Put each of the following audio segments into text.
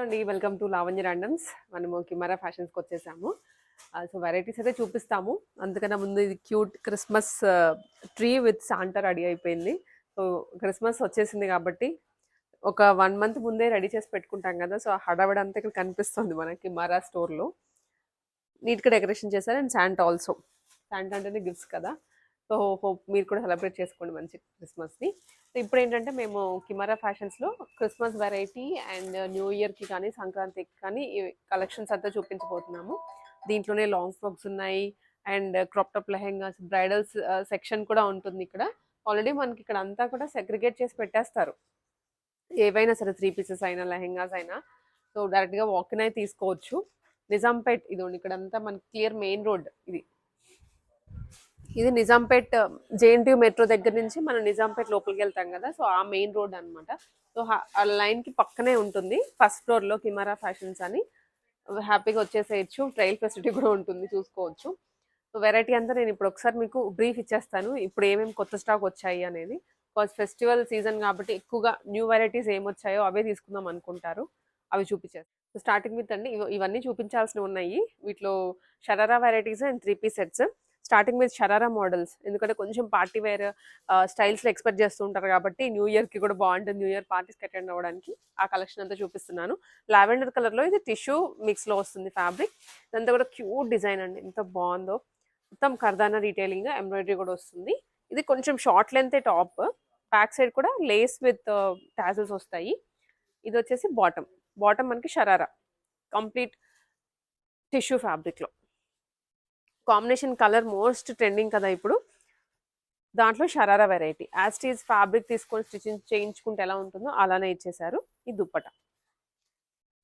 అండి. Welcome to Lavanya randoms. మనము కిమారా ఫ్యాషన్స్‌కి వచ్చేసాము. సో, వెరైటీస్ అయితే చూపిస్తాము. అందుకన్నా ముందు ఇది cute Christmas tree with Santa ready అయిపోయింది. సో, క్రిస్మస్ వచ్చేసింది కాబట్టి ఒక 1 మంత్ ముందే రెడీ చేసి పెట్టుకుంటాం కదా! సో, ఆ హడావిడి అంతా ఇక్కడ కనిపిస్తుంది మనకి కిమారా స్టోర్‌లో. నీట్‌గా డెకరేషన్ చేశారు అండ్ శాంటా ఆల్సో. శాంటా అంటేనే గిఫ్ట్స్ కదా! సో, హోప్ మీరు కూడా సెలబ్రేట్ చేసుకోండి మంచి క్రిస్మస్‌ని. సో, ఇప్పుడేంటంటే మేము కిమారా ఫ్యాషన్స్‌లో క్రిస్మస్ వెరైటీ అండ్ న్యూ ఇయర్‌కి కానీ, సంక్రాంతికి కానీ ఈ కలెక్షన్స్ అంతా చూపించబోతున్నాము. దీంట్లోనే లాంగ్ ఫ్రాక్స్ ఉన్నాయి and crop top lehengas, bridals section కూడా ఉంటుంది ఇక్కడ. ఆల్రెడీ మనకి ఇక్కడ అంతా కూడా సెగ్రిగేట్ చేసి పెట్టేస్తారు. ఏవైనా సరే 3 పీసెస్ అయినా, లెహెంగాస్ అయినా. సో, డైరెక్ట్‌గా వాక్ ఇన్ అయి తీసుకోవచ్చు. నిజాంపేట్ ఇదిగోండి ఇక్కడంతా మనకి క్లియర్ మెయిన్ రోడ్ ఇది. ఇది నిజాంపేట్ జేఎన్టీయూ మెట్రో దగ్గర నుంచి మనం నిజాంపేట్ లోపలికి వెళ్తాం కదా! సో, ఆ మెయిన్ రోడ్ అనమాట. సో, ఆ లైన్‌కి పక్కనే ఉంటుంది. ఫస్ట్ ఫ్లోర్‌లో కిమారా ఫ్యాషన్స్ అని. హ్యాపీగా వచ్చేసేయచ్చు. ట్రయల్ ఫెసిలిటీ కూడా ఉంటుంది చూసుకోవచ్చు. సో, వెరైటీ అంతా నేను ఇప్పుడు ఒకసారి మీకు బ్రీఫ్ ఇచ్చేస్తాను. ఇప్పుడు ఏమేమి కొత్త స్టాక్ వచ్చాయి అనేది. బికాజ్ ఫెస్టివల్ సీజన్ కాబట్టి ఎక్కువగా న్యూ వెరైటీస్ ఏమొచ్చాయో అవే తీసుకుందాం అనుకుంటారు. అవి చూపించేస్తాను. సో, స్టార్టింగ్ విత్ అండి ఇవన్నీ చూపించాల్సినవి ఉన్నాయి. వీటిలో sharara varieties and 3 piece sets. Starting with sharara models. ఎందుకంటే కొంచెం పార్టీ వేర్ స్టైల్స్‌లో ఎక్స్‌పెక్ట్ చేస్తూ ఉంటారు కాబట్టి న్యూ ఇయర్‌కి కూడా బాగుంటుంది. న్యూ ఇయర్ పార్టీస్‌కి అటెండ్ అవ్వడానికి ఆ కలెక్షన్ అంతా చూపిస్తున్నాను. లావెండర్ కలర్‌లో ఇది టిష్యూ మిక్స్‌లో వస్తుంది ఫ్యాబ్రిక్. ఇదంతా కూడా క్యూట్ డిజైన్ అండి. ఎంత బాగుందో. మొత్తం కర్దానా డీటెయిలింగ్ ఎంబ్రాయిడరీ కూడా వస్తుంది. ఇది కొంచెం short length top. Back side కూడా లేస్ విత్ టాజల్స్ వస్తాయి. ఇది వచ్చేసి బాటమ్. బాటమ్ మనకి షరారా కంప్లీట్ టిష్యూ ఫ్యాబ్రిక్‌లో. కాంబినేషన్ కలర్ మోస్ట్ ట్రెండింగ్ కదా ఇప్పుడు. దాంట్లో షరారా వెరైటీ. యాస్టీజ్ ఫ్యాబ్రిక్ తీసుకొని స్టిచింగ్ చేయించుకుంటే ఎలా ఉంటుందో అలానే ఇచ్చేసారు. ఈ దుప్పట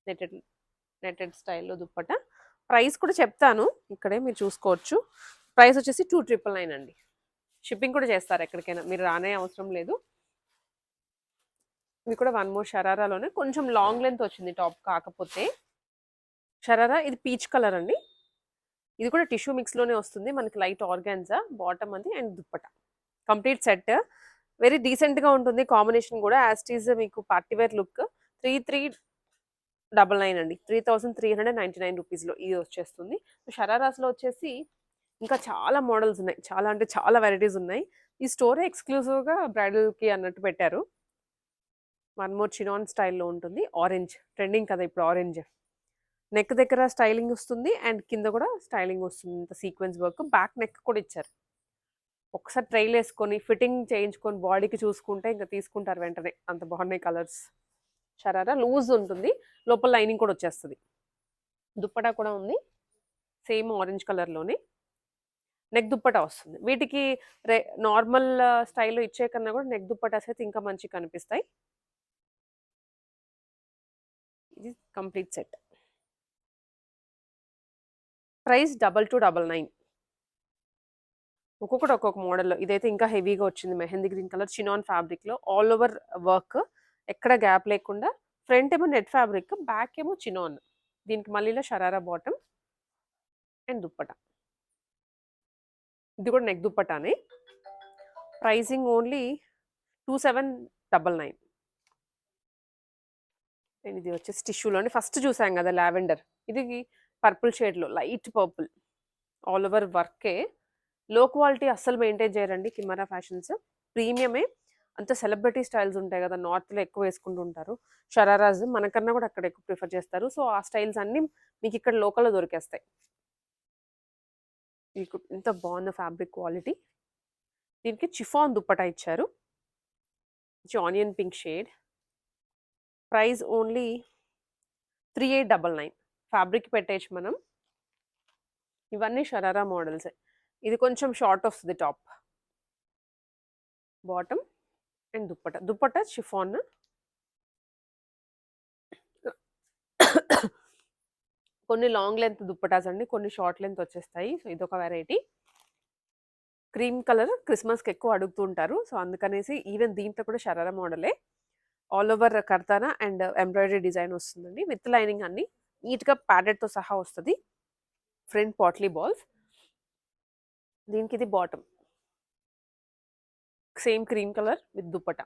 నెటెడ్ నెటెడ్ స్టైల్‌లో దుప్పట. ప్రైస్ కూడా చెప్తాను. ఇక్కడే మీరు చూసుకోవచ్చు. ప్రైస్ వచ్చేసి 2,999 అండి. షిప్పింగ్ కూడా చేస్తారు ఎక్కడికైనా. మీరు రానే అవసరం లేదు. ఇది కూడా వన్ మోర్ షరారాలోనే కొంచెం లాంగ్ లెంత్ వచ్చింది టాప్ కాకపోతే. షరారా ఇది పీచ్ కలర్ అండి. ఇది కూడా టిష్యూ మిక్స్‌లోనే వస్తుంది. మనకి లైట్ ఆర్గాన్జా బాటమ్ అది and dupatta. Complete set. Very డీసెంట్‌గా ఉంటుంది కాంబినేషన్ కూడా. యాస్టీజ్ మీకు పార్టీ వేర్ లుక్. 3,399 అండి. 3,399 రూపీస్‌లో ఇది వచ్చేస్తుంది. షరారాస్‌లో వచ్చేసి ఇంకా చాలా మోడల్స్ ఉన్నాయి. చాలా అంటే చాలా వెరైటీస్ ఉన్నాయి. ఈ స్టోరే ఎక్స్‌క్లూజివ్‌గా బ్రైడల్‌కి అన్నట్టు పెట్టారు. వన్ మోర్ చినాన్ స్టైల్‌లో ఉంటుంది. ఆరెంజ్ ట్రెండింగ్ కదా ఇప్పుడు ఆరెంజ్. నెక్ దగ్గర స్టైలింగ్ వస్తుంది అండ్ కింద కూడా స్టైలింగ్ వస్తుంది. ఇంత సీక్వెన్స్ వర్క్. బ్యాక్ నెక్ కూడా ఇచ్చారు. ఒకసారి ట్రైల్ వేసుకొని ఫిట్టింగ్ చేయించుకొని బాడీకి చూసుకుంటే ఇంకా తీసుకుంటారు వెంటనే. అంత బాగున్నాయి కలర్స్. షరారా లూజ్ ఉంటుంది. లోపల లైనింగ్ కూడా వచ్చేస్తుంది. దుప్పటా కూడా ఉంది. సేమ్ ఆరెంజ్ కలర్‌లోనే. నెక్ దుప్పటా వస్తుంది. వీటికి నార్మల్ స్టైల్‌లో ఇచ్చే కన్నా కూడా నెక్ దుప్పటాస్ అయితే ఇంకా మంచిగా కనిపిస్తాయి. ఇది కంప్లీట్ సెట్. ప్రైస్ 2299. ఒక్కొక్కటి ఒక్కొక్క మోడల్‌లో. ఇదైతే ఇంకా హెవీగా వచ్చింది. మెహందీ గ్రీన్ కలర్ చినాన్ ఫ్యాబ్రిక్‌లో ఆల్ ఓవర్ వర్క్. ఎక్కడ గ్యాప్ లేకుండా. ఫ్రంట్ ఏమో నెట్ ఫ్యాబ్రిక్, బ్యాక్ ఏమో చినాన్. దీనికి మళ్ళీ ఇలా షరారా బాటమ్ అండ్ దుప్పటా. ఇది కూడా నెక్ దుప్పటానే. Pricing only 2799. అండ్ ఇది వచ్చేసి టిష్యూలోనే ఫస్ట్ చూసాం కదా లావెండర్. ఇది పర్పుల్ షేడ్‌లో లైట్ పర్పుల్. ఆల్ ఓవర్ వర్కే. లో క్వాలిటీ అస్సలు మెయింటైన్ చేయరండి కిమారా ఫ్యాషన్స్. ప్రీమియమే. అంత సెలబ్రిటీ స్టైల్స్ ఉంటాయి కదా! నార్త్‌లో ఎక్కువ వేసుకుంటూ ఉంటారు. షరారాస్ మనకన్నా కూడా అక్కడ ఎక్కువ ప్రిఫర్ చేస్తారు. సో, ఆ స్టైల్స్ అన్నీ మీకు ఇక్కడ లోకల్‌లో దొరికేస్తాయి. మీకు ఎంత బాగుందో ఫ్యాబ్రిక్ క్వాలిటీ. దీనికి చిఫాన్ దుప్పటా ఇచ్చారు. మంచి onion pink shade. Price only 3899. Fabric పెట్టేయచ్చు మనం. ఇవన్నీ షరారా మోడల్సే. ఇది కొంచెం షార్ట్ వస్తుంది top. Bottom and dupatta. Dupatta chiffon. కొన్ని లాంగ్ లెంత్ దుప్పటాస్ అండి. కొన్ని షార్ట్ లెంత్ వచ్చేస్తాయి. సో, ఇదొక వెరైటీ. క్రీమ్ కలర్ క్రిస్మస్‌కి ఎక్కువ అడుగుతూ ఉంటారు. సో, అందుకనేసి ఈవెన్ దీంట్లో కూడా షరారా మోడలే. ఆల్ ఓవర్ కర్తానా అండ్ ఎంబ్రాయిడరీ డిజైన్ వస్తుందండి. విత్ లైనింగ్ అన్నీ నీట్‌గా ప్యాడెడ్‌తో సహా వస్తది. Front potli balls. దీనికి ఇది bottom. Same cream colour with dupatta.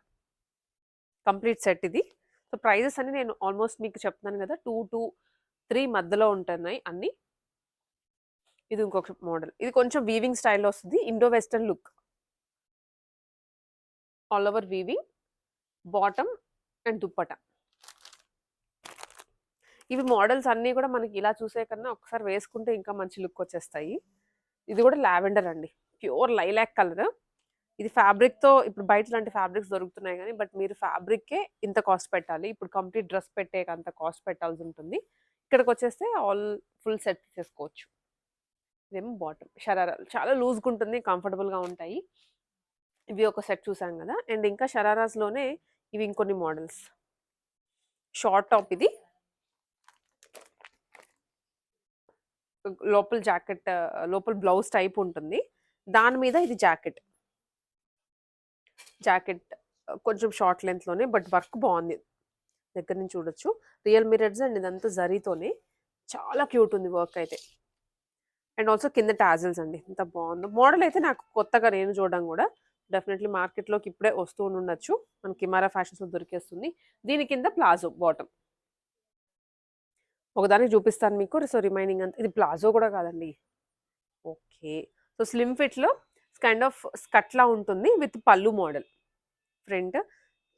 Complete set ఇది. సో, సో ప్రైజెస్ అన్ని నేను ఆల్మోస్ట్ మీకు చెప్తున్నాను కదా 2 to 3 మధ్యలో ఉంటున్నాయి అన్ని. ఇది ఇంకొక మోడల్. ఇది కొంచెం వీవింగ్ స్టైల్లో వస్తుంది. Indo western look. All over weaving, bottom and dupatta. ఇవి మోడల్స్ అన్నీ కూడా మనకి ఇలా చూసే కన్నా ఒకసారి వేసుకుంటే ఇంకా మంచి లుక్ వచ్చేస్తాయి. ఇది కూడా లావెండర్ అండి, ప్యూర్ లైలాక్ కలర్. ఇది ఫ్యాబ్రిక్తో ఇప్పుడు బయట లాంటి ఫ్యాబ్రిక్స్ దొరుకుతున్నాయి కానీ బట్ మీరు ఫ్యాబ్రిక్కే ఇంత కాస్ట్ పెట్టాలి. ఇప్పుడు కంప్లీట్ డ్రెస్ పెట్టే అంత కాస్ట్ పెట్టాల్సి ఉంటుంది. ఇక్కడికి వచ్చేస్తే ఆల్ ఫుల్ సెట్ చేసుకోవచ్చు. ఇదేమో బాటమ్ షరారాలు చాలా లూజ్గా ఉంటుంది, కంఫర్టబుల్గా ఉంటాయి. ఇవి ఒక సెట్ చూసాం కదా. అండ్ ఇంకా షరారాస్లోనే ఇవి ఇంకొన్ని మోడల్స్. షార్ట్ టాప్, ఇది లోపల జాకెట్, లోపల బ్లౌజ్ టైప్ ఉంటుంది, దాని మీద ఇది జాకెట్ కొంచెం షార్ట్ లెంత్లోనే బట్ వర్క్ బాగుంది. దగ్గర నుంచి చూడొచ్చు. రియల్ మిరర్స్ అండ్ ఇదంతా జరీతోనే చాలా క్యూట్ ఉంది వర్క్ అయితే. అండ్ ఆల్సో కింద టాజిల్స్ అండి, ఎంత బాగుందో. మోడల్ అయితే నాకు కొత్తగా నేను చూడడం కూడా, డెఫినెట్లీ మార్కెట్లోకి ఇప్పుడే వస్తూ ఉండొచ్చు, మనకి కిమారా ఫ్యాషన్స్లో దొరికేస్తుంది. దీని కింద ప్లాజో బాటమ్ ఒకదానికి చూపిస్తాను మీకు. సో రిమైనింగ్ అంతా ఇది ప్లాజో కూడా కాదండి. ఓకే, సో స్లిమ్ ఫిట్లో కైండ్ ఆఫ్ స్కట్లా ఉంటుంది విత్ పళ్ళు మోడల్. ఫ్రంట్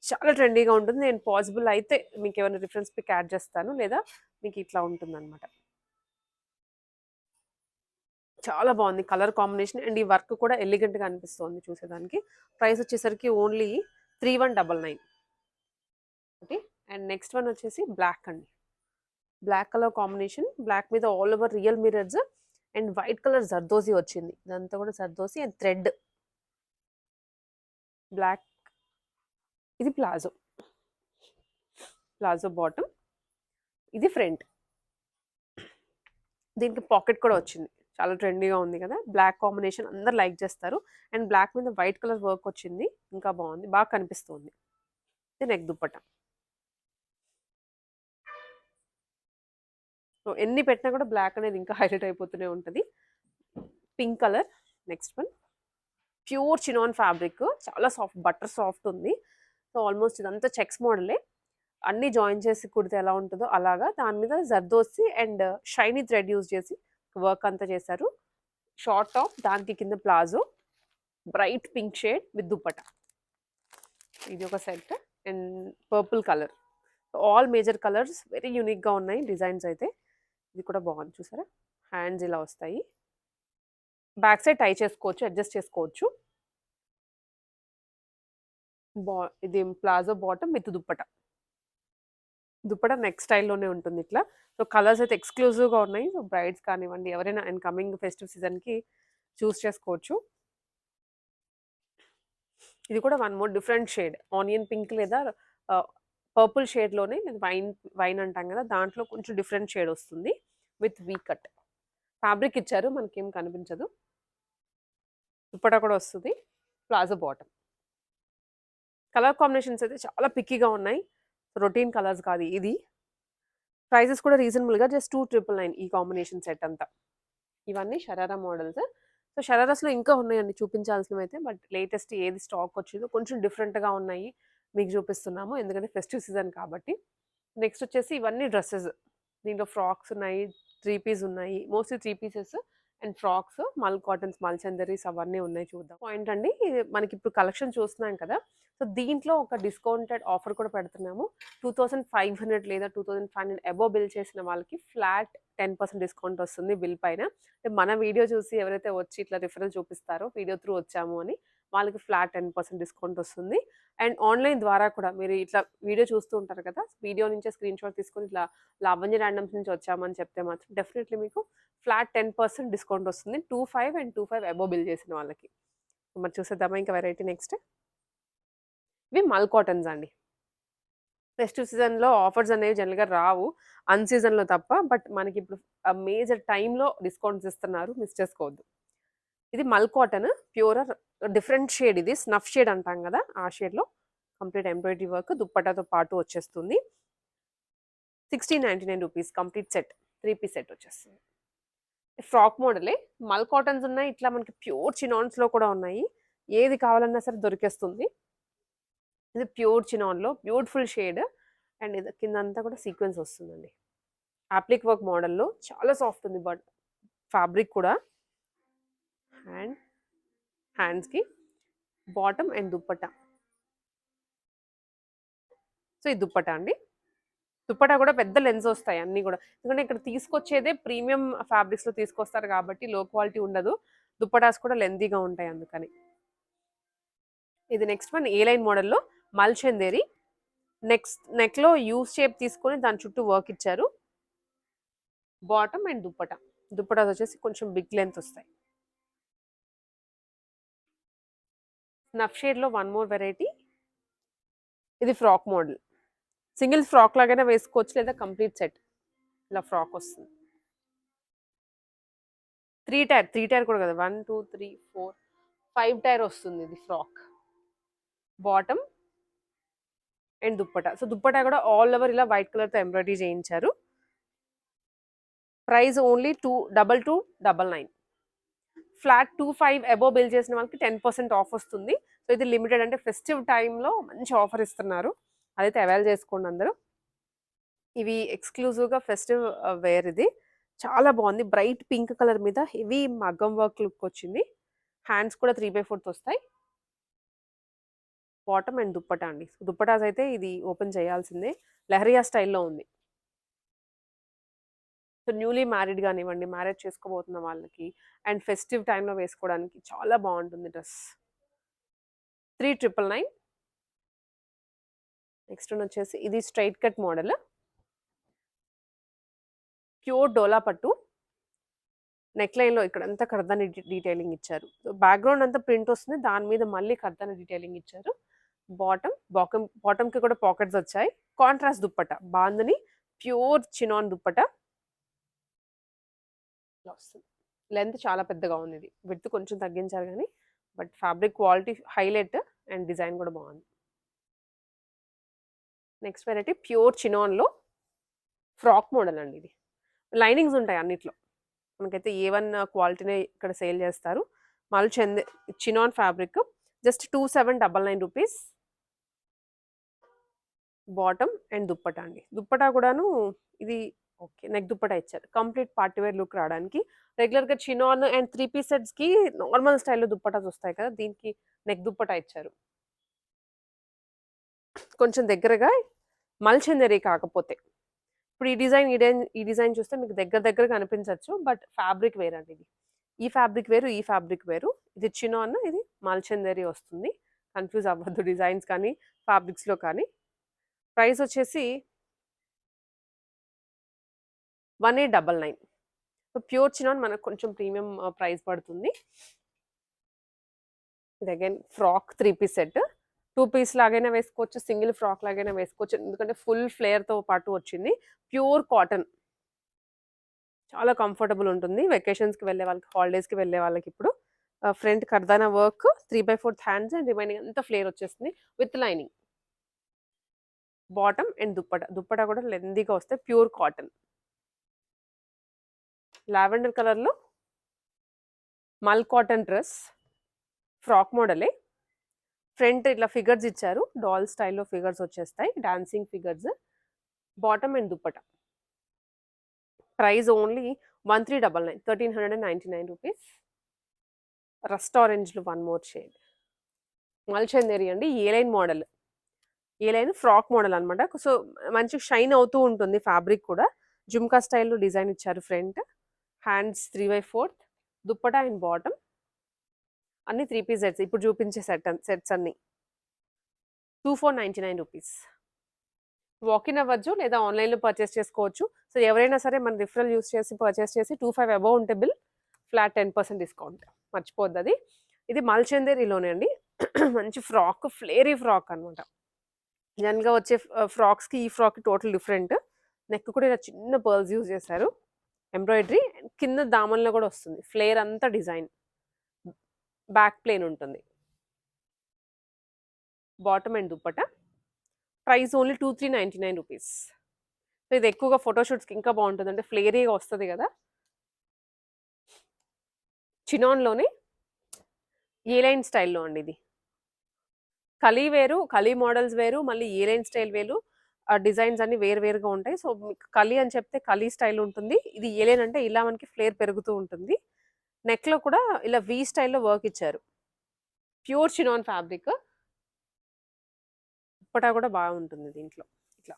చాలా ట్రెండీగా ఉంటుంది. నేను పాసిబుల్ అయితే మీకు ఏమైనా రిఫరెన్స్ పిక్ యాడ్ చేస్తాను, లేదా మీకు ఇట్లా ఉంటుంది అనమాట. చాలా బాగుంది కలర్ కాంబినేషన్. అండ్ ఈ వర్క్ కూడా ఎలిగెంట్గా అనిపిస్తుంది చూసేదానికి. ప్రైస్ వచ్చేసరికి only 3199. Okay. And next one వచ్చేసి బ్లాక్ అండి. బ్లాక్ కలర్ కాంబినేషన్, బ్లాక్ మీద all over real mirrors and white colour zardozi వచ్చింది. ఇదంతా కూడా జర్దోసి అండ్ థ్రెడ్. బ్లాక్, ఇది ప్లాజో బాటమ్, ఇది ఫ్రంట్. దీనికి పాకెట్ కూడా వచ్చింది, చాలా ట్రెండీగా ఉంది కదా. బ్లాక్ కాంబినేషన్ అందరు లైక్ చేస్తారు. అండ్ బ్లాక్ మీద వైట్ కలర్ వర్క్ వచ్చింది, ఇంకా బాగుంది, బాగా కనిపిస్తుంది. ఇది నెక్ దుప్పట. సో ఎన్ని పెట్టినా కూడా బ్లాక్ అనేది ఇంకా హైలైట్ అయిపోతూనే ఉంటుంది. Pink colour next one. Pure chinon fabric, చాలా సాఫ్ట్, బటర్ సాఫ్ట్ ఉంది. సో ఆల్మోస్ట్ ఇదంతా చెక్స్ మోడలే. అన్ని జాయిన్ చేసి కుడితే ఎలా ఉంటుందో అలాగా. దాని మీద zardozi and shiny thread use చేసి వర్క్ అంతా చేశారు. షార్ట్ టాప్, దానికి కింద palazzo, bright pink shade with dupatta. ఇది ఒక set. And purple colour. All major colours very యూనిక్గా ఉన్నాయి డిజైన్స్ అయితే. ఇది కూడా బాగుంది చూసారా. హ్యాండ్స్ ఇలా వస్తాయి, బ్యాక్ సైడ్ టై చేసుకోవచ్చు, అడ్జస్ట్ చేసుకోవచ్చు. ఇది palazzo bottom with dupatta. Neck స్టైల్లోనే ఉంటుంది ఇట్లా. సో కలర్స్ అయితే ఎక్స్క్లూజివ్గా ఉన్నాయి. సో బ్రైడ్స్ కానివ్వండి, ఎవరైనా అండ్ కమింగ్ ఫెస్టివ్ సీజన్కి చూస్ చేసుకోవచ్చు. ఇది కూడా one more different shade, onion pink లేదా పర్పుల్ షేడ్లోనే, వైన్ అంటాం కదా, దాంట్లో కొంచెం డిఫరెంట్ షేడ్ వస్తుంది విత్ వీ కట్. ఫ్యాబ్రిక్ ఇచ్చారు, మనకేం కనిపించదు. దుప్పటా కూడా వస్తుంది. Palazzo bottom. కలర్ కాంబినేషన్స్ అయితే చాలా పిక్కీగా ఉన్నాయి, రొటీన్ కలర్స్ కాదు ఇది. ప్రైజెస్ కూడా రీజనబుల్గా, జస్ట్ 2999 ఈ కాంబినేషన్ సెట్ అంతా. ఇవన్నీ షరారా మోడల్స్. సో షరారాస్లో ఇంకా ఉన్నాయండి చూపించాల్సినవి అయితే, బట్ లేటెస్ట్ ఏది స్టాక్ వచ్చిందో కొంచెం డిఫరెంట్గా ఉన్నాయి మీకు చూపిస్తున్నాము, ఎందుకంటే ఫెస్టివ్ సీజన్ కాబట్టి. నెక్స్ట్ వచ్చేసి ఇవన్నీ డ్రెస్సెస్. దీంట్లో ఫ్రాక్స్ ఉన్నాయి, 3 పీస్ ఉన్నాయి, మోస్ట్లీ 3 పీసెస్ అండ్ ఫ్రాక్స్, మల్ కాటన్స్, మల్ చందరీస్ అవన్నీ ఉన్నాయి. చూద్దాం. పాయింట్ అండి, మనకి ఇప్పుడు కలెక్షన్ చూస్తున్నాం కదా. సో దీంట్లో ఒక డిస్కౌంటెడ్ ఆఫర్ కూడా పెడుతున్నాము. 2500 లేదా 2500 అబోవ్ బిల్ చేసిన వాళ్ళకి ఫ్లాట్ 10% డిస్కౌంట్ వస్తుంది బిల్ పైన. అంటే మన వీడియో చూసి ఎవరైతే వచ్చి ఇట్లా రిఫరల్ చూపిస్తారో, వీడియో త్రూ వచ్చాము అని, వాళ్ళకి ఫ్లాట్ 10% డిస్కౌంట్ వస్తుంది. అండ్ ఆన్లైన్ ద్వారా కూడా మీరు ఇట్లా వీడియో చూస్తూ ఉంటారు కదా, వీడియో నుంచే స్క్రీన్ షాట్ తీసుకొని ఇట్లా లావణ్య ర్యాండమ్స్ నుంచి వచ్చామని చెప్తే మాత్రం డెఫినెట్లీ మీకు ఫ్లాట్ 10% డిస్కౌంట్ వస్తుంది 25 అండ్ 25 అబోవ్ బిల్ చేసిన వాళ్ళకి. మరి చూసేద్దామా ఇంకా వెరైటీ నెక్స్ట్. ఇవి మల్ కాటన్స్ అండి. ఫెస్టివ్ సీజన్లో ఆఫర్స్ అనేవి జనరల్గా రావు, అన్ సీజన్లో తప్ప. బట్ మనకి ఇప్పుడు మేజర్ టైంలో డిస్కౌంట్స్ ఇస్తున్నారు, మిస్ చేసుకోవద్దు. ఇది మల్ కాటన్, ప్యూర్ డిఫరెంట్ షేడ్. ఇది స్నఫ్ షేడ్ అంటాం కదా, ఆ షేడ్లో కంప్లీట్ ఎంబ్రాయిడరీ వర్క్ దుప్పటాతో పాటు వచ్చేస్తుంది. 1699 rupees complete set, 3 piece set వచ్చేస్తుంది. ఫ్రాక్ మోడలే, మల్ కాటన్స్ ఉన్నాయి, ఇట్లా మనకి ప్యూర్ చినాన్స్లో కూడా ఉన్నాయి. ఏది కావాలన్నా సరే దొరికేస్తుంది. ఇది ప్యూర్ చినాన్లో బ్యూటిఫుల్ షేడ్. అండ్ ఇది కింద అంతా కూడా సీక్వెన్స్ వస్తుందండి. అప్లిక్ వర్క్ మోడల్‌లో చాలా సాఫ్ట్ ఉంది బట్ ఫ్యాబ్రిక్ కూడా. అండ్ హ్యాండ్స్‌కి బాటమ్ అండ్ దుప్పట్టా. సో, ఇది దుప్పట్టా అండి. దుప్పట్టా కూడా పెద్ద లెన్స్ వస్తాయి అన్నీ కూడా. ఎందుకంటే ఇక్కడ తీసుకొచ్చేదే ప్రీమియం ఫ్యాబ్రిక్స్‌లో తీసుకొస్తారు కాబట్టి లో క్వాలిటీ ఉండదు. దుప్పటాస్ కూడా లెంతీగా ఉంటాయి అందుకని. ఇది నెక్స్ట్ వన్ ఏ లైన్ మోడల్‌లో మల్చందేరి. నెక్‌లో యూ షేప్ తీసుకొని దాని చుట్టూ వర్క్ ఇచ్చారు. Bottom and dupatta. దుప్పటాస్ వచ్చేసి కొంచెం బిగ్ లెంత్ వస్తాయి. స్నఫ్ షేడ్‌లో వన్ మోర్ వెరైటీ. ఇది ఫ్రాక్ మోడల్. సింగిల్ ఫ్రాక్ లాగానే వేసుకోవచ్చు లేదా కంప్లీట్ సెట్ ఇలా ఫ్రాక్ వస్తుంది. 3 టైర్ కూడా కదా 1 2 3 4 5 టైర్ వస్తుంది ఇది frock. Bottom and dupatta. So dupatta కూడా ఆల్ ఓవర్ ఇలా వైట్ కలర్తో ఎంబ్రాయిడరీ చేయించారు. Price only 22299. Flat 25 above bill చేసిన వాళ్ళకి 10% ఆఫ్ వస్తుంది. సో ఇది లిమిటెడ్, అంటే ఫెస్టివ్ టైంలో మంచి ఆఫర్ ఇస్తున్నారు, అదైతే అవైల్ చేసుకోండి అందరూ. ఇవి ఎక్స్క్లూజివ్గా ఫెస్టివ్ వేర్. ఇది చాలా బాగుంది, బ్రైట్ పింక్ కలర్ మీద హెవీ మగ్గం వర్క్ లుక్ వచ్చింది. హ్యాండ్స్ కూడా 3/4 వస్తాయి. బాటమ్ అండ్ దుప్పటా అండి. దుప్పటాస్ అయితే ఇది ఓపెన్ చేయాల్సిందే, లెహరియా స్టైల్లో ఉంది. సో న్యూలీ మ్యారీడ్ కానివ్వండి, మ్యారేజ్ చేసుకోబోతున్న వాళ్ళకి అండ్ ఫెస్టివ్ టైంలో వేసుకోవడానికి చాలా బాగుంటుంది డ్రెస్. 3999. నెక్స్ట్ వన్ వచ్చేసి ఇది స్ట్రైట్ కట్ మోడల్, ప్యూర్ డోలా పట్టు. నెక్ లైన్లో ఇక్కడంతా కర్దాని డీటెయిలింగ్ ఇచ్చారు. బ్యాక్గ్రౌండ్ అంతా ప్రింట్ వస్తుంది, దాని మీద మళ్ళీ కర్దాని డీటెయిలింగ్ ఇచ్చారు. బాటమ్కి కూడా పాకెట్స్ వచ్చాయి. Contrast dupatta, bandhani pure chinon dupatta వస్తుంది. లెంత్ చాలా పెద్దగా ఉంది, ఇది విడ్త్ కొంచెం తగ్గించారు కానీ but fabric quality highlight and design కూడా బాగుంది. నెక్స్ట్ వెరైటీ ప్యూర్ చినాన్లో ఫ్రాక్ మోడల్ అండి. ఇది లైనింగ్స్ ఉంటాయి అన్నిట్లో, మనకైతే A1 క్వాలిటీనే ఇక్కడ సేల్ చేస్తారు. మల్చంద్ chinon fabric, just 2799 rupees. Bottom and dupatta అండి. దుప్పటా కూడాను ఇది ఓకే, నెక్ దుప్పటా ఇచ్చారు, కంప్లీట్ పార్టీ వేర్ లుక్ రావడానికి. రెగ్యులర్గా చినాన్ అండ్ 3 పీస్ సెట్స్కి నార్మల్ స్టైల్లో దుప్పటాస్ వస్తాయి కదా, దీనికి నెక్ దుప్పటా ఇచ్చారు. కొంచెం దగ్గరగా మల్చందరి కాకపోతే ఇప్పుడు ఈ డిజైన్ చూస్తే మీకు దగ్గరగా అనిపించవచ్చు, బట్ ఫ్యాబ్రిక్ వేర్ అండి. ఇది ఈ ఫ్యాబ్రిక్ వేరు, ఈ ఫ్యాబ్రిక్ వేరు. ఇది చినాన్, ఇది మల్చందరి వస్తుంది. కన్ఫ్యూజ్ అవ్వద్దు డిజైన్స్ కానీ ఫ్యాబ్రిక్స్లో కానీ. ప్రైస్ వచ్చేసి 1899. సో ప్యూర్ చినాన్ మనకు కొంచెం ప్రీమియం ప్రైస్ పడుతుంది. ఇది again frock 3 piece set, 2 piece లాగైనా వేసుకోవచ్చు, సింగిల్ ఫ్రాక్ లాగైనా వేసుకోవచ్చు, ఎందుకంటే ఫుల్ ఫ్లేర్తో పాటు వచ్చింది. ప్యూర్ కాటన్, చాలా కంఫర్టబుల్ ఉంటుంది వెకేషన్స్కి వెళ్ళే వాళ్ళకి, హాలిడేస్కి వెళ్ళే వాళ్ళకి. ఇప్పుడు ఫ్రంట్ కర్దానా వర్క్, 3/4 హ్యాండ్స్ అండ్ రిమైనింగ్ అంతా ఫ్లేర్ వచ్చేస్తుంది with lining. Bottom and dupatta కూడా లెందీగా వస్తాయి, ప్యూర్ కాటన్. లావెండర్ కలర్లో మల్ కాటన్ డ్రెస్, ఫ్రాక్ మోడలే. ఫ్రంట్ ఇట్లా ఫిగర్స్ ఇచ్చారు, డాల్ స్టైల్లో ఫిగర్స్ వచ్చేస్తాయి, dancing figures. Bottom and dupatta. Price only 1399, 1399 rupees. Rust ఆరెంజ్లో వన్ మోర్ షేడ్, మల్చందేరి అండి. A line model, A line frock model అనమాట. సో మంచి షైన్ అవుతూ ఉంటుంది ఫ్యాబ్రిక్ కూడా. జుమ్కా స్టైల్లో డిజైన్ ఇచ్చారు front. Hands 3/4, dupatta and bottom. అన్ని 3 పీస్ సెట్స్, ఇప్పుడు చూపించే సెట్స్ అన్ని 2499 రూపీస్. వాకిన్ అవ్వచ్చు లేదా ఆన్లైన్లో పర్చేస్ చేసుకోవచ్చు. సో ఎవరైనా సరే మన రిఫరల్ యూస్ చేసి పర్చేస్ చేసి 25 అబౌవ్ ఉంటే బిల్ ఫ్లాట్ 10% డిస్కౌంట్, మర్చిపోద్ది అది. ఇది మల్చందేరిలోనే అండి. మంచి ఫ్రాక్, ఫ్లేరీ ఫ్రాక్ అనమాట. జనరల్గా వచ్చే ఫ్రాక్స్కి ఈ ఫ్రాక్ టోటల్ డిఫరెంట్. నెక్ కూడా ఇలా చిన్న పర్ల్స్ యూజ్ చేశారు, ఎంబ్రాయిడరీ. కింద దామన్లో కూడా వస్తుంది ఫ్లేర్ అంతా డిజైన్. బ్యాక్ ప్లేన్ ఉంటుంది. Bottom and dupatta. Price only 2399 rupees. So ఇది ఎక్కువగా ఫోటోషూట్స్కి ఇంకా బాగుంటుంది, అంటే ఫ్లేరీగా వస్తుంది కదా. చినాన్లోనే ఏ లైన్ స్టైల్లో అండి. ఇది కలీ వేరు, కలీ మోడల్స్ వేరు, మళ్ళీ ఏ లైన్ స్టైల్ వేరు. ఆ డిజైన్స్ అన్ని వేరుగా ఉంటాయి. సో మీకు కలి అని చెప్తే కలి స్టైల్ ఉంటుంది. ఇది ఏలేన్ అంటే ఇలా మనకి ఫ్లేర్ పెరుగుతూ ఉంటుంది. నెక్ లో కూడా ఇలా వి స్టైల్లో వర్క్ ఇచ్చారు. Pure chinon fabric. దుప్పటా కూడా బాగుంటుంది దీంట్లో. ఇట్లా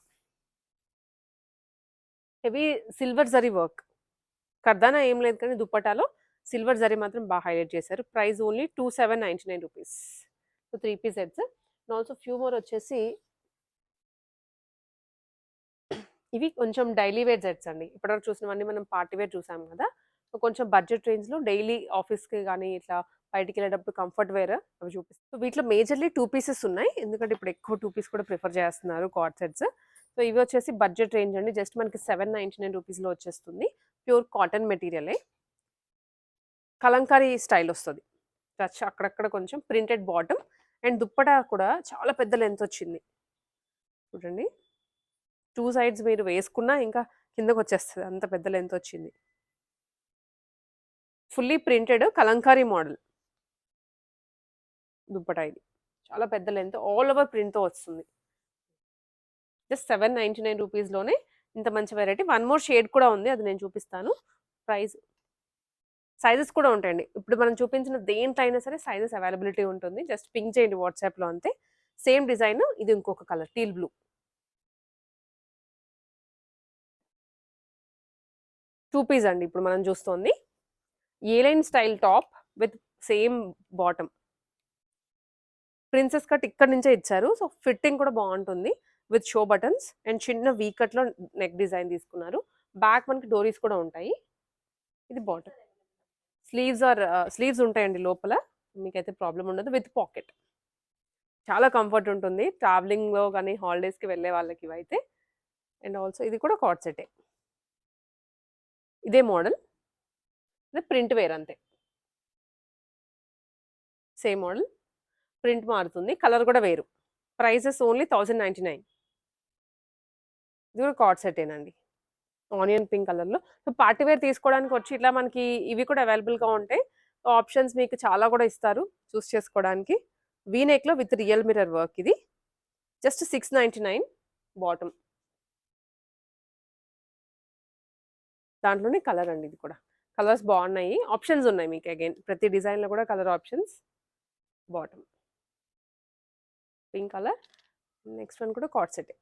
హెవీ సిల్వర్ జరీ వర్క్. కర్దానా ఏం లేదు కానీ దుప్పటాలో సిల్వర్ జరీ మాత్రం బాగా హైలైట్ చేశారు. Price only 2799 rupees. So 3 piece sets. And also few more వచ్చేసి ఇవి కొంచెం డైలీ వేర్ సెట్స్ అండి. ఇప్పటివరకు చూసినవన్నీ మనం పార్టీ వేర్ చూసాం కదా. సో కొంచెం బడ్జెట్ రేంజ్లో డైలీ ఆఫీస్కి కానీ ఇట్లా బయటికి వెళ్ళేటప్పుడు కంఫర్ట్ వేర్ అవి చూపిస్తాం. సో వీటిలో మేజర్లీ 2 పీసెస్ ఉన్నాయి. ఎందుకంటే ఇప్పుడు ఎక్కువ 2 పీస్ కూడా ప్రిఫర్ చేస్తున్నారు కార్డ్ సెట్స్. సో ఇవి వచ్చేసి బడ్జెట్ రేంజ్ అండి. జస్ట్ మనకి 799 రూపీస్లో వచ్చేస్తుంది. ప్యూర్ కాటన్ మెటీరియలే. కలంకారీ స్టైల్ వస్తుంది. టచ్ అక్కడక్కడ కొంచెం ప్రింటెడ్ బాటమ్. అండ్ దుప్పటా కూడా చాలా పెద్ద లెంత్ వచ్చింది చూడండి. 2 సైడ్స్ మీరు వేసుకున్నా ఇంకా కిందకు వచ్చేస్తుంది, అంత పెద్ద లెంత్ వచ్చింది. Fully printed Kalamkari model dupatta. ఇది చాలా పెద్ద లెంత్, ఆల్ ఓవర్ ప్రింట్తో వస్తుంది. జస్ట్ 799 రూపీస్లోనే ఇంత మంచి వెరైటీ. వన్ మోర్ షేడ్ కూడా ఉంది, అది నేను చూపిస్తాను. ప్రైస్ సైజెస్ కూడా ఉంటాయండి. ఇప్పుడు మనం చూపించిన దేంట్లో అయినా సరే సైజెస్ అవైలబిలిటీ ఉంటుంది. జస్ట్ పింక్ చేయండి వాట్సాప్లో అంతే. సేమ్ డిజైన్, ఇది ఇంకొక కలర్ టీల్ బ్లూ. 2 పీస్ అండి ఇప్పుడు మనం చూస్తోంది. A-line style top with same bottom. Princess cut ఇక్కడ నుంచే ఇచ్చారు. సో ఫిట్టింగ్ కూడా బాగుంటుంది విత్ షో బటన్స్. అండ్ చిన్న వీ కట్లో నెక్ డిజైన్ తీసుకున్నారు. బ్యాక్ మనకి డోరీస్ కూడా ఉంటాయి. ఇది బాటమ్. స్లీవ్స్ ఉంటాయండి లోపల, మీకైతే ప్రాబ్లం ఉండదు. With pocket. చాలా కంఫర్ట్ ఉంటుంది ట్రావెలింగ్లో కానీ హాలిడేస్కి వెళ్ళే వాళ్ళకి ఇవైతే. అండ్ ఆల్సో ఇది కూడా కార్డ్ సెటే. ఇదే మోడల్, ఇది ప్రింట్ వేర్ అంతే. సేమ్ మోడల్, ప్రింట్ మారుతుంది, కలర్ కూడా వేరు. Prices only 1099. ఇది కూడా కార్డ్ సెటేనండి, ఆనియన్ పింక్ కలర్లో. సో పార్టీ వేర్ తీసుకోవడానికి వచ్చి ఇట్లా మనకి ఇవి కూడా అవైలబుల్గా ఉంటాయి. ఆప్షన్స్ మీకు చాలా కూడా ఇస్తారు చూస్ చేసుకోవడానికి. వీనెక్లో విత్ రియల్ మిర్రర్ వర్క్. ఇది జస్ట్ 699 బాటమ్. దాంట్లోనే కలర్ అండి. ఇది కూడా కలర్స్ బాగున్నాయి, ఆప్షన్స్ ఉన్నాయి మీకు. అగైన్ ప్రతి డిజైన్లో కూడా colour options. Bottom pink colour. Next one కూడా కార్డ్ సెట్.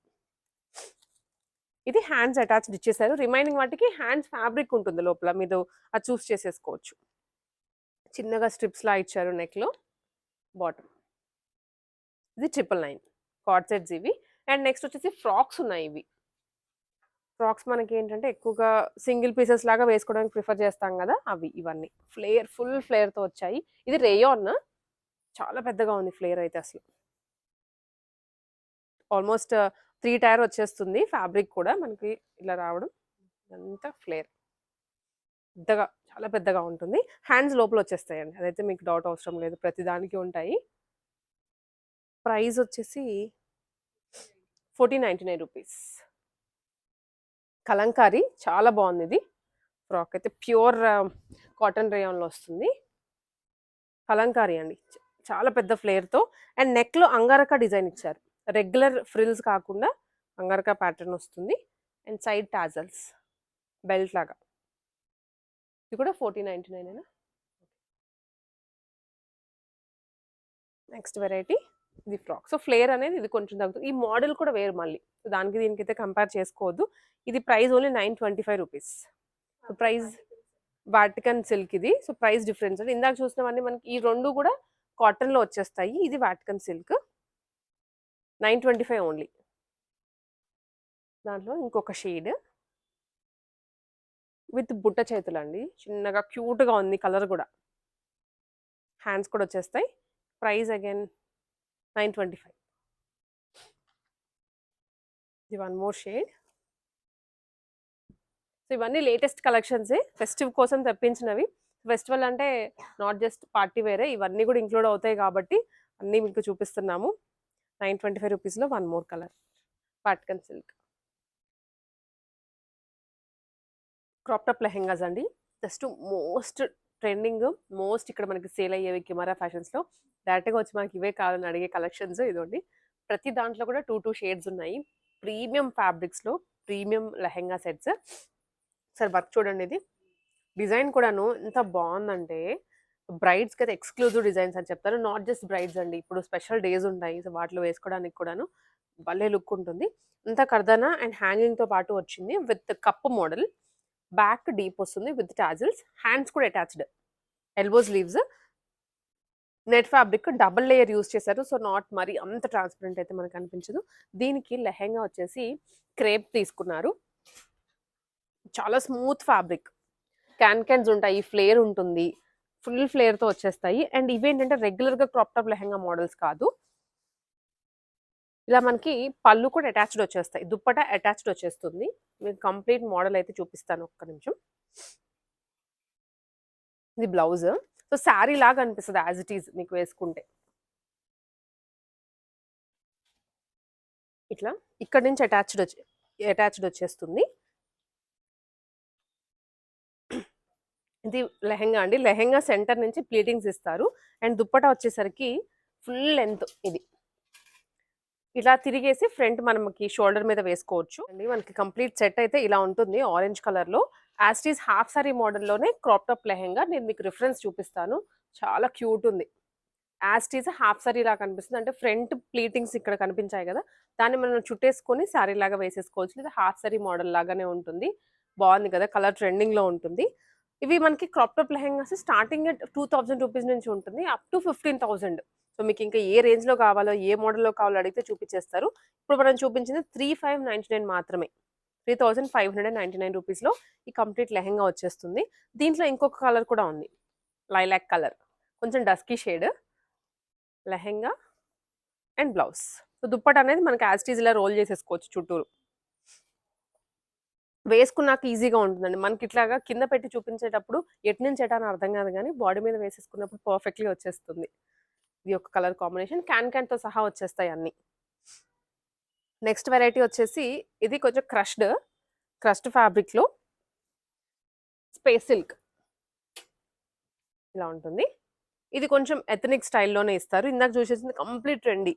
ఇది హ్యాండ్స్ అటాచ్డ్ ఇచ్చేసారు. రిమైనింగ్ వాటికి హ్యాండ్స్ ఫ్యాబ్రిక్ ఉంటుంది లోపల, మీరు అది చూస్ చేసేసుకోవచ్చు. చిన్నగా స్ట్రిప్స్ లా ఇచ్చారు నెక్లో. బాటమ్ ఇది 999 కార్డ్ సెట్స్ ఇవి. అండ్ నెక్స్ట్ వచ్చేసి ఫ్రాక్స్ ఉన్నాయి. ఇవి ఫ్రాక్స్ మనకి ఏంటంటే ఎక్కువగా సింగిల్ పీసెస్ లాగా వేసుకోవడానికి ప్రిఫర్ చేస్తాం కదా, అవి ఇవన్నీ ఫుల్ ఫ్లేర్తో వచ్చాయి. ఇది రేయాన్, చాలా పెద్దగా ఉంది ఫ్లేర్ అయితే. అసలు ఆల్మోస్ట్ 3 టైర్ వచ్చేస్తుంది. ఫ్యాబ్రిక్ కూడా మనకి ఇలా రావడం, అంతా ఫ్లేర్ పెద్దగా, చాలా పెద్దగా ఉంటుంది. హ్యాండ్స్ లోపల వచ్చేస్తాయండి, అదైతే మీకు డౌట్ అవసరం లేదు, ప్రతి దానికి ఉంటాయి. ప్రైస్ వచ్చేసి 1499 రూపీస్. కలంకారీ చాలా బాగుంది. ఇది ఫ్రాక్ అయితే ప్యూర్ కాటన్ రేయాన్లో వస్తుంది. కలంకారీ అండి, చాలా పెద్ద ఫ్లేర్తో. అండ్ నెక్లో అంగారక డిజైన్ ఇచ్చారు. రెగ్యులర్ ఫ్రిల్స్ కాకుండా అంగారక ప్యాటర్న్ వస్తుంది. అండ్ సైడ్ టాజల్స్ బెల్ట్ లాగా. ఇది కూడా 1499. నెక్స్ట్ వెరైటీ ఇది ఫ్రాక్. సో ఫ్లేర్ అనేది ఇది కొంచెం తగ్గుతుంది. ఈ మోడల్ కూడా వేరు మళ్ళీ, దానికి దీనికైతే కంపేర్ చేసుకోవద్దు. ఇది price only 925 rupees. So price Vatican silk ఇది. సో ప్రైస్ డిఫరెన్స్ అంటే ఇందాక చూసినవన్నీ మనకి ఈ రెండు కూడా కాటన్లో వచ్చేస్తాయి. ఇది వాటికన్ సిల్క్ 925 ఓన్లీ. దాంట్లో ఇంకొక షేడ్ విత్ బుట్ట చేతులు అండి, చిన్నగా క్యూట్గా ఉంది. కలర్ కూడా, హ్యాండ్స్ కూడా వచ్చేస్తాయి. Price again 925. ఇది వన్ మోర్ షేడ్. సో ఇవన్నీ లేటెస్ట్ కలెక్షన్సే, ఫెస్టివ్ కోసం తెప్పించినవి. ఫెస్టివల్ అంటే నాట్ జస్ట్ పార్టీ వేరే, ఇవన్నీ కూడా ఇంక్లూడ్ అవుతాయి కాబట్టి అన్నీ మీకు చూపిస్తున్నాము. 925 రూపీస్లో వన్ మోర్ కలర్ పాట్కన్ సిల్క్. క్రాప్ టాప్ లెహెంగాస్ అండి, జస్ట్ మోస్ట్ ట్రెండింగ్, మోస్ట్ ఇక్కడ మనకి సేల్ అయ్యేవి కిమారా ఫ్యాషన్స్లో. డైరెక్ట్గా వచ్చి మనకి ఇవే కావాలని అడిగే కలెక్షన్స్ ఇదండి. ప్రతి దాంట్లో కూడా 2 షేడ్స్ ఉన్నాయి. ప్రీమియం ఫ్యాబ్రిక్స్లో ప్రీమియం లెహెంగా సెట్స్. సరే వర్క్ చూడండి, ఇది డిజైన్ కూడాను ఎంత బాగుందంటే బ్రైడ్స్కి అయితే ఎక్స్క్లూజివ్ డిజైన్స్ అని చెప్తారు. నాట్ జస్ట్ బ్రైడ్స్ అండి, ఇప్పుడు స్పెషల్ డేస్ ఉంటాయి, సో వాటిలో వేసుకోవడానికి కూడాను భలే లుక్ ఉంటుంది. అంతా కర్దానా అండ్ హ్యాంగింగ్తో పాటు వచ్చింది with cup model. Back deep వస్తుంది విత్ టాజిల్స్, హ్యాండ్స్ కూడా attached, elbow sleeves, net fabric double layer use చేశారు. సో నాట్ మరి అంత ట్రాన్స్పరెంట్ అయితే మనకు అనిపించదు. దీనికి లెహెంగా వచ్చేసి క్రేప్ తీసుకున్నారు, చాలా స్మూత్ ఫ్యాబ్రిక్, క్యాన్స్ ఉంటాయి, ఫ్లేర్ ఉంటుంది, ఫుల్ ఫ్లేర్తో వచ్చేస్తాయి. అండ్ ఇవేంటంటే రెగ్యులర్గా క్రాప్ టాప్ లెహెంగా మోడల్స్ కాదు, ఇలా మనకి పళ్ళు కూడా అటాచ్డ్ వచ్చేస్తాయి, దుప్పట అటాచ్డ్ వచ్చేస్తుంది. మీకు కంప్లీట్ మోడల్ అయితే చూపిస్తాను, ఒక్క నిమిషం. ఇది బ్లౌజ్, సో శారీ లాగా అనిపిస్తుంది యాజ్ ఇట్ ఈజ్ మీకు వేసుకుంటే. ఇట్లా ఇక్కడ నుంచి అటాచ్డ్ వచ్చేస్తుంది. ఇది లెహెంగా అండి, లెహెంగా సెంటర్ నుంచి ప్లీటింగ్స్ ఇస్తారు. అండ్ దుప్పట వచ్చేసరికి ఫుల్ లెంత్, ఇది ఇలా తిరిగేసి ఫ్రంట్ మనకి షోల్డర్ మీద వేసుకోవచ్చు అండి. మనకి కంప్లీట్ సెట్ అయితే ఇలా ఉంటుంది, ఆరెంజ్ కలర్ లో. యాస్టీస్ హాఫ్ సారీ మోడల్లోనే క్రాప్ టాప్ లెహెంగా, నేను మీకు రిఫరెన్స్ చూపిస్తాను, చాలా క్యూట్ ఉంది. యాస్టీస్ హాఫ్ సారీ లాగా కనిపిస్తుంది, అంటే ఫ్రంట్ ప్లీటింగ్స్ ఇక్కడ కనిపించాయి కదా, దాన్ని మనం చుట్టేసుకొని సారీ లాగా వేసేసుకోవచ్చు, లేదా హాఫ్ సారీ మోడల్ లాగానే ఉంటుంది. బాగుంది కదా, కలర్ ట్రెండింగ్ లో ఉంటుంది. ఇవి మనకి crop top lehengas starting 2000 rupees నుంచి ఉంటుంది అప్ టు 15,000. సో మీకు ఇంకా ఏ రేంజ్లో కావాలో, ఏ మోడల్లో కావాలో అడిగితే చూపించేస్తారు. ఇప్పుడు మనం చూపించింది 3599 మాత్రమే, 3599 రూపీస్లో ఈ కంప్లీట్ లెహెంగా వచ్చేస్తుంది. దీంట్లో ఇంకొక కలర్ కూడా ఉంది, లైలాక్ కలర్, కొంచెం dusky shade. Lehenga and blouse. So dupatta అనేది మనకి యాస్టీజ్ ఇలా రోల్ చేసేసుకోవచ్చు చుట్టూరు, వేసుకున్నాక ఈజీగా ఉంటుందండి. మనకి ఇట్లాగా కింద పెట్టి చూపించేటప్పుడు ఎటు నుంచి ఎటా అని అర్థం కాదు, కానీ బాడీ మీద వేసేసుకున్నప్పుడు పర్ఫెక్ట్లీ వచ్చేస్తుంది. ఇది ఒక కలర్ కాంబినేషన్, క్యాన్తో సహా వచ్చేస్తాయి అన్ని. నెక్స్ట్ వెరైటీ వచ్చేసి ఇది కొంచెం క్రష్డ్ ఫ్యాబ్రిక్లో స్పేస్ సిల్క్ ఇలా ఉంటుంది. ఇది కొంచెం ఎథనిక్ స్టైల్లోనే ఇస్తారు. ఇందాక చూసేసింది కంప్లీట్ ట్రెండీ,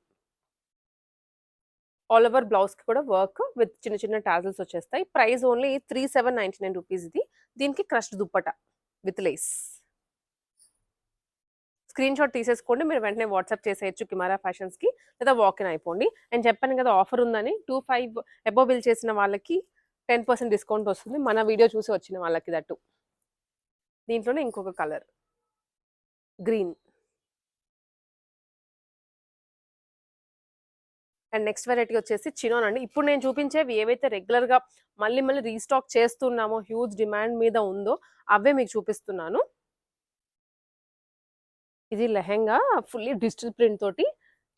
ఆల్ ఓవర్ బ్లౌజ్కి కూడా వర్క్ విత్ చిన్న చిన్న టాజల్స్ వచ్చేస్తాయి. ప్రైస్ ఓన్లీ 3799 రూపీస్ ఇది. దీనికి crushed dupatta with lace. Screen shot తీసేసుకోండి, మీరు వెంటనే వాట్సాప్ చేసేయచ్చు కిమారా ఫ్యాషన్స్కి, లేదా వాకిన్ అయిపోండి. అండ్ చెప్పాను కదా ఆఫర్ ఉందని, 25 అబోవ్ బిల్ చేసిన వాళ్ళకి 10% డిస్కౌంట్ వస్తుంది, మన వీడియో చూసి వచ్చిన వాళ్ళకి దట్టు. దీంట్లోనే ఇంకొక colour green. And next variety వచ్చేసి చినోన్ అండి. ఇప్పుడు నేను చూపించేవి ఏవైతే రెగ్యులర్గా మళ్ళీ రీస్టాక్ చేస్తున్నామో, హ్యూజ్ డిమాండ్ మీద ఉందో అవే మీకు చూపిస్తున్నాను. ఇది లెహెంగా ఫుల్లీ డిజిటల్ ప్రింట్ తోటి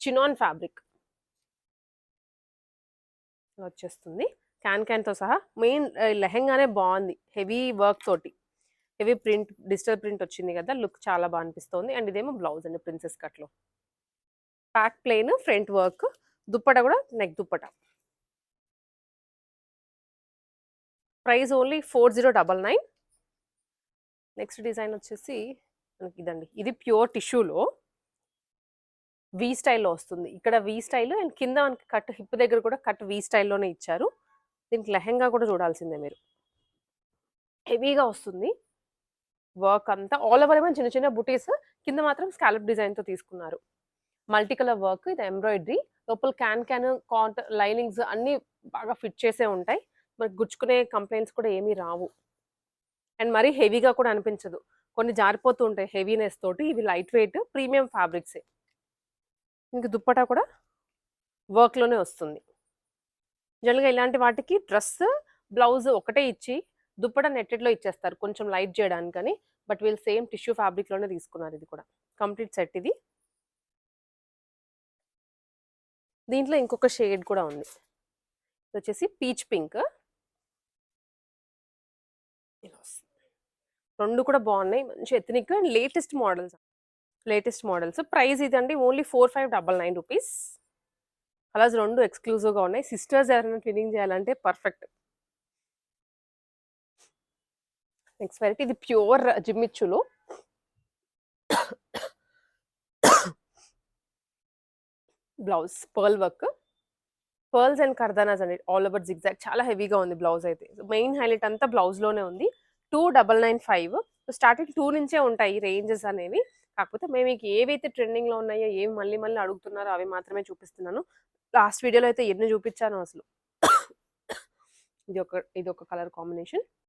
చినాన్ ఫ్యాబ్రిక్ వచ్చేస్తుంది, క్యాన్తో సహా. మెయిన్ లెహెంగానే బాగుంది, హెవీ వర్క్ తోటి, హెవీ ప్రింట్, డిజిటల్ ప్రింట్ వచ్చింది కదా, లుక్ చాలా బాగా అనిపిస్తుంది. అండ్ ఇదేమో బ్లౌజ్ అండి, ప్రిన్సెస్ కట్లో, back plain, front work, dupatta కూడా neck dupatta. Price only 4099. Next design వచ్చేసి మనకి ఇదండి, ఇది ప్యూర్ టిష్యూలో వి స్టైల్లో వస్తుంది. ఇక్కడ వి స్టైల్ అండ్ కింద మనకి కట్, హిప్ దగ్గర కూడా కట్ వి స్టైల్లోనే ఇచ్చారు. దీనికి లెహెంగా కూడా చూడాల్సిందే మీరు, హెవీగా వస్తుంది వర్క్ అంతా. ఆల్ ఓవర్ ఏమో చిన్న చిన్న బుటీస్, కింద మాత్రం స్కాలప్ డిజైన్తో తీసుకున్నారు. మల్టీ కలర్ వర్క్, ఇది ఎంబ్రాయిడరీ, లోపల కాంట్ లైనింగ్స్ అన్నీ బాగా ఫిట్ చేసే ఉంటాయి. మనకి గుచ్చుకునే కంప్లైంట్స్ కూడా ఏమీ రావు. అండ్ మరీ హెవీగా కూడా అనిపించదు, కొన్ని జారిపోతూ ఉంటాయి హెవీనెస్ తోటి. ఇవి లైట్ వెయిట్ ప్రీమియం ఫ్యాబ్రిక్సే. ఇంక దుప్పటా కూడా వర్క్లోనే వస్తుంది. జనరల్గా ఇలాంటి వాటికి డ్రెస్ బ్లౌజ్ ఒకటే ఇచ్చి దుప్పట నెట్టెడ్లో ఇచ్చేస్తారు కొంచెం లైట్ చేయడానికని, బట్ వీళ్ళు సేమ్ టిష్యూ ఫ్యాబ్రిక్లోనే తీసుకున్నారు. ఇది కూడా కంప్లీట్ సెట్. ఇది దీంట్లో ఇంకొక షేడ్ కూడా ఉంది, ఇది వచ్చేసి పీచ్ పింక్. రెండు కూడా బాగున్నాయి, మంచి ethnic and latest models. Price ఇదండి ఓన్లీ 4599 రూపీస్. కలర్స్ రెండు ఎక్స్క్లూజివ్గా ఉన్నాయి. సిస్టర్స్ ఎవరైనా ట్విన్నింగ్ చేయాలంటే పర్ఫెక్ట్. నెక్స్ట్ వెరైటీ ఇది ప్యూర్ జిమ్మిచ్చులో blouse pearl work, pearls and కర్దానాస్ అండి. ఆల్ ఓవర్ జిగ్‌జాగ్ చాలా హెవీగా ఉంది బ్లౌజ్ అయితే. మెయిన్ హైలైట్ అంతా బ్లౌజ్‌లోనే ఉంది. 2995 స్టార్టింగ్ 2 నుంచే ఉంటాయి రేంజెస్ అనేవి. కాకపోతే మేము మీకు ఏవైతే ట్రెండింగ్‌లో ఉన్నాయో, ఏవి మళ్ళీ మళ్ళీ అడుగుతున్నారో అవి మాత్రమే చూపిస్తున్నాను. లాస్ట్ వీడియోలో అయితే ఎన్ని చూపించానో అసలు. ఇదొక కలర్ కాంబినేషన్.